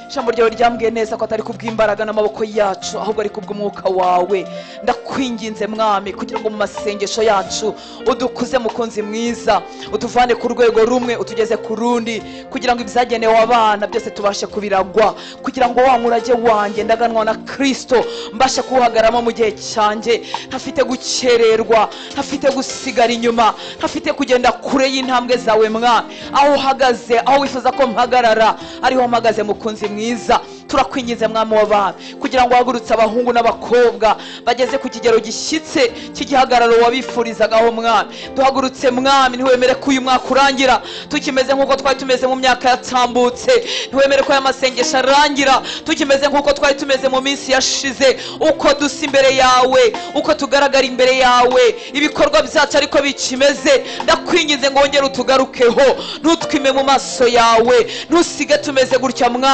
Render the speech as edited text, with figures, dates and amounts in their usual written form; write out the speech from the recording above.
ijambo ryawe ryambwiye neza ko atari kubw'imbaraga n'amaboko yacu ahubwo ari kubw'umwuka wawe. Ndakwinginze mwami kugira ngo mu masengesho yacu udukuze mukunzi mwiza, utuvane ku rwego rumwe utugeze ku rundi, kugira ngo ibyagenewe abana byose tubashe kubiragwa, kugira ngo wa murage wanjye ndaganwa na Kristo mbashe kuhagaramo mu gihe cyanjye, ntafite gukererwa, ntafite gusigara inyuma, ntafite kugenda kure y'intambwe zawe mwami. Aho uhagaze, aho wifuza ko mpagarara ariho mpagaze mukunzi mwiza. Turakwingize mwami w'abami kugira ngo uhagurutse abahungu n'abakobwa bageze ku kigero gishyitse cy'igihagararo wabifurizagaho mwami. Duhagurutse mwami, ntiwemere ko uyu mwaka urangira tukimeze nk'uko twari tumeze mu myaka yatambutse, ntiwemere ko aya masengesho arangira tukimeze nk'uko twari tumeze mu minsi yashize. Uko dusa imbere yawe, uko tugaragara imbere yawe, ibikorwa byacu ariko bikimeze, ndakwingize ngo wongere utugarukeho, ntutwime mu maso yawe, ntusige tumeze gutya mwami.